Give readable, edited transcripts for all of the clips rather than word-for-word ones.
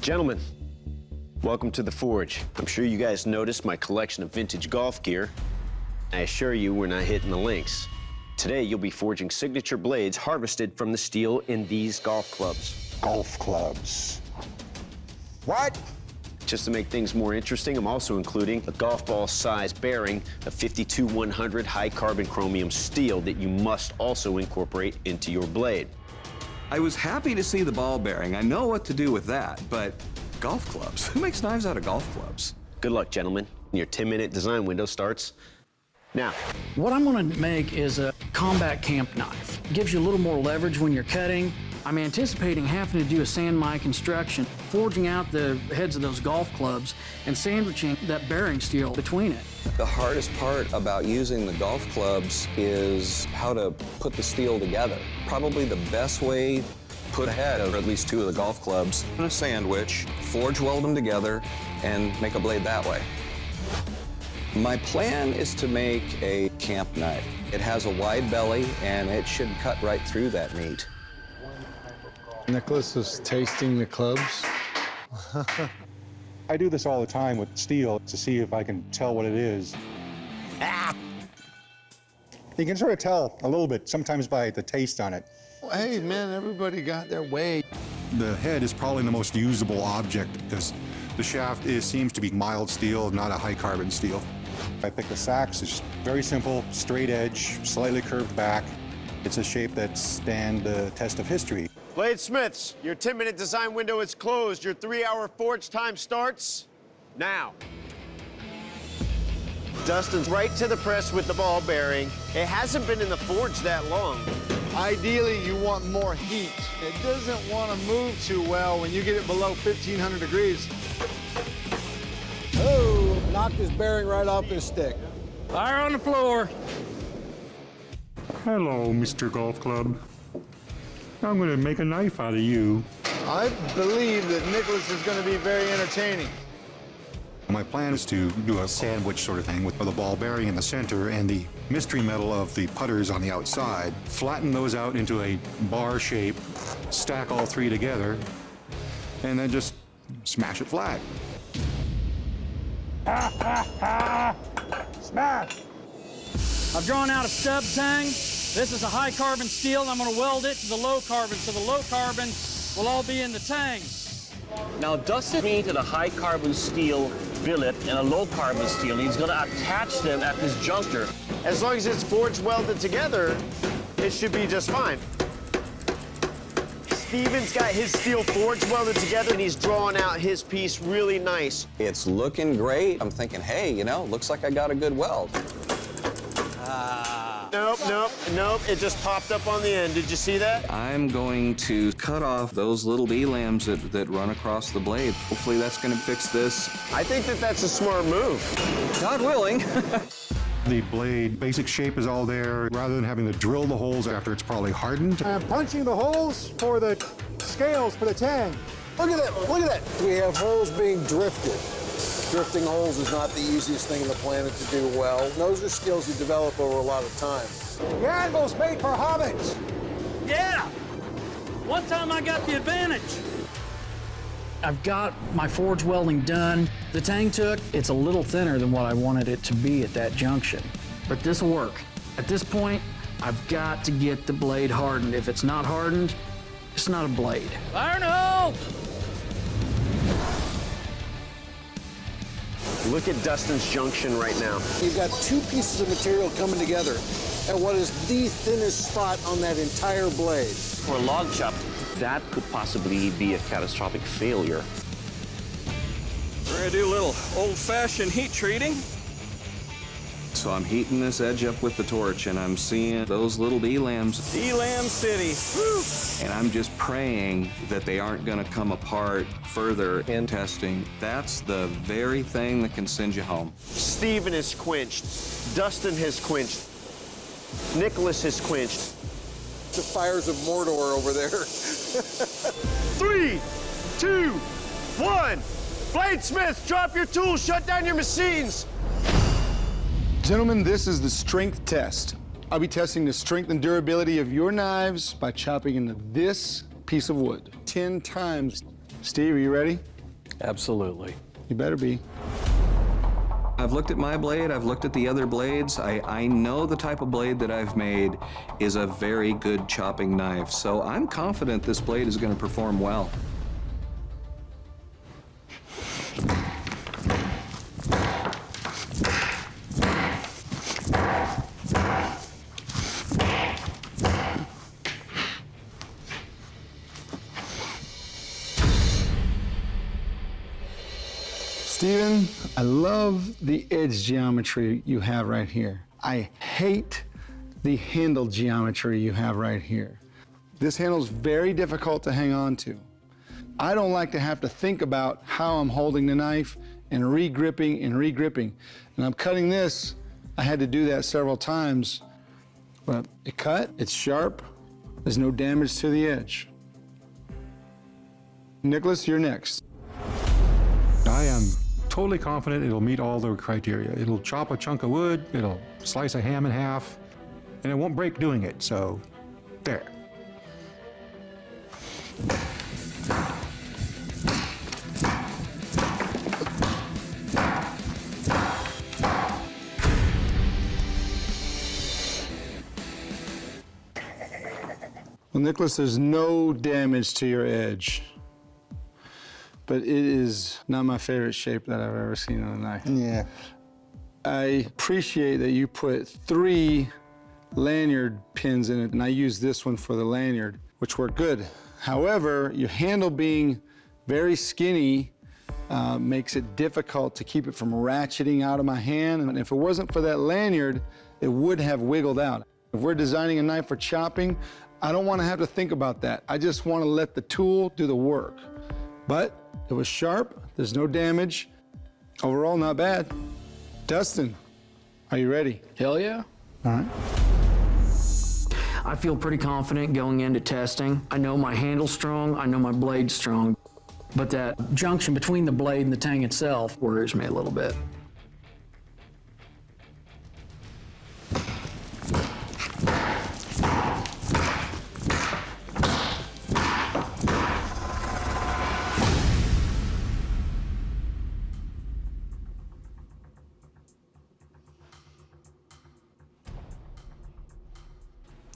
Gentlemen, welcome to the Forge. I'm sure you guys noticed my collection of vintage golf gear. I assure you we're not hitting the links. Today you'll be forging signature blades harvested from the steel in these golf clubs. Golf clubs. What? Just to make things more interesting, I'm also including a golf ball size bearing of 52-100 high carbon chromium steel that you must also incorporate into your blade. I was happy to see the ball bearing. I know what to do with that, but golf clubs? Who makes knives out of golf clubs? Good luck, gentlemen. Your 10-minute design window starts now. What I'm gonna make is a combat camp knife. It gives you a little more leverage when you're cutting. I'm anticipating having to do a sand my construction, forging out the heads of those golf clubs and sandwiching that bearing steel between it. The hardest part about using the golf clubs is how to put the steel together. Probably the best way, put a head of at least two of the golf clubs in a sandwich, forge weld them together, and make a blade that way. My plan is to make a camp knife. It has a wide belly, and it should cut right through that meat. Nicholas is tasting the clubs. I do this all the time with steel to see if I can tell what it is. You can sort of tell a little bit, sometimes by the taste on it. Hey, man, everybody got their way. The head is probably the most usable object because the shaft seems to be mild steel, not a high carbon steel. I pick the sacks, it's just very simple, straight edge, slightly curved back. It's a shape that stands the test of history. Bladesmiths, your 10-minute design window is closed. Your 3-hour forge time starts now. Dustin's right to the press with the ball bearing. It hasn't been in the forge that long. Ideally, you want more heat. It doesn't want to move too well when you get it below 1,500 degrees. Oh, knocked his bearing right off his stick. Fire on the floor. Hello, Mr. Golf Club. I'm going to make a knife out of you. I believe that Nicholas is going to be very entertaining. My plan is to do a sandwich sort of thing with the ball bearing in the center and the mystery metal of the putters on the outside. Flatten those out into a bar shape, stack all three together, and then just smash it flat. Smash! I've drawn out a stub tang. This is a high carbon steel, and I'm gonna weld it to the low carbon, so the low carbon will all be in the tang. Now, Dustin needed a high carbon steel billet and a low carbon steel. He's gonna attach them at this juncture. As long as it's forge welded together, it should be just fine. Steven's got his steel forge welded together, and he's drawing out his piece really nice. It's looking great. I'm thinking, hey, you know, looks like I got a good weld. Nope, it just popped up on the end. Did you see that? I'm going to cut off those little B-lambs that run across the blade. Hopefully that's going to fix this. I think that's a smart move. God willing. The blade basic shape is all there. Rather than having to drill the holes after it's probably hardened, I'm punching the holes for the scales for the tang. Look at that, look at that. We have holes being drifted. Drifting holes is not the easiest thing on the planet to do well. Those are skills you develop over a lot of time. The anvil's made for hobbits. Yeah! One time I got the advantage. I've got my forge welding done. The tang took, it's a little thinner than what I wanted it to be at that junction. But this will work. At this point, I've got to get the blade hardened. If it's not hardened, it's not a blade. Fire in the hole! Look at Dustin's junction right now. You've got two pieces of material coming together at what is the thinnest spot on that entire blade. For a log chop, that could possibly be a catastrophic failure. We're gonna do a little old-fashioned heat treating. So I'm heating this edge up with the torch, and I'm seeing those little B-lambs. B-lamb City. Woo! And I'm just praying that they aren't gonna come apart further in testing. That's the very thing that can send you home. Steven is quenched. Dustin has quenched. Nicholas has quenched. The fires of Mordor over there. 3, 2, 1. Bladesmiths, drop your tools, shut down your machines. Gentlemen, this is the strength test. I'll be testing the strength and durability of your knives by chopping into this piece of wood 10 times. Steve, are you ready? Absolutely. You better be. I've looked at my blade, I've looked at the other blades. I know the type of blade that I've made is a very good chopping knife, so I'm confident this blade is going to perform well. Steven, I love the edge geometry you have right here. I hate the handle geometry you have right here. This handle's very difficult to hang on to. I don't like to have to think about how I'm holding the knife and re-gripping and re-gripping. And I'm cutting this, I had to do that several times. But it cut, it's sharp, there's no damage to the edge. Nicholas, you're next. I am totally confident it'll meet all the criteria. It'll chop a chunk of wood, it'll slice a ham in half, and it won't break doing it, so there. Well, Nicholas, there's no damage to your edge. But it is not my favorite shape that I've ever seen on a knife. Yeah. I appreciate that you put 3 lanyard pins in it, and I used this one for the lanyard, which worked good. However, your handle being very skinny makes it difficult to keep it from ratcheting out of my hand. And if it wasn't for that lanyard, it would have wiggled out. If we're designing a knife for chopping, I don't want to have to think about that. I just want to let the tool do the work. But it was sharp, there's no damage. Overall, not bad. Dustin, are you ready? Hell yeah. All right. I feel pretty confident going into testing. I know my handle's strong, I know my blade's strong, but that junction between the blade and the tang itself worries me a little bit.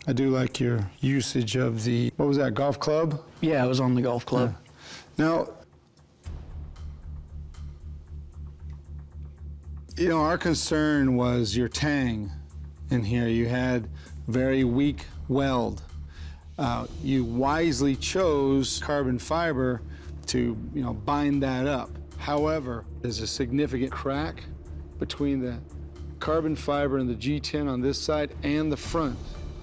I do like your usage of the, what was that, golf club? Yeah, it was on the golf club. Now, you know, our concern was your tang in here. You had very weak weld. You wisely chose carbon fiber to, you know, bind that up. However, there's a significant crack between the carbon fiber and the G10 on this side and the front,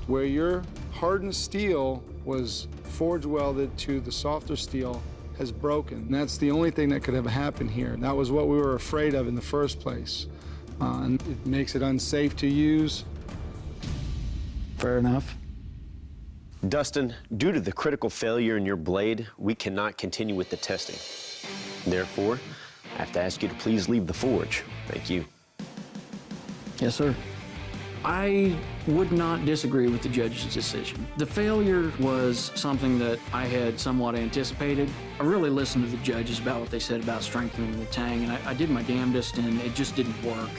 where your hardened steel was forge welded to the softer steel has broken. And that's the only thing that could have happened here. And that was what we were afraid of in the first place. And it makes it unsafe to use. Fair enough. Dustin, due to the critical failure in your blade, we cannot continue with the testing. Therefore, I have to ask you to please leave the forge. Thank you. Yes, sir. I would not disagree with the judge's decision. The failure was something that I had somewhat anticipated. I really listened to the judges about what they said about strengthening the tang, and I did my damnedest, and it just didn't work.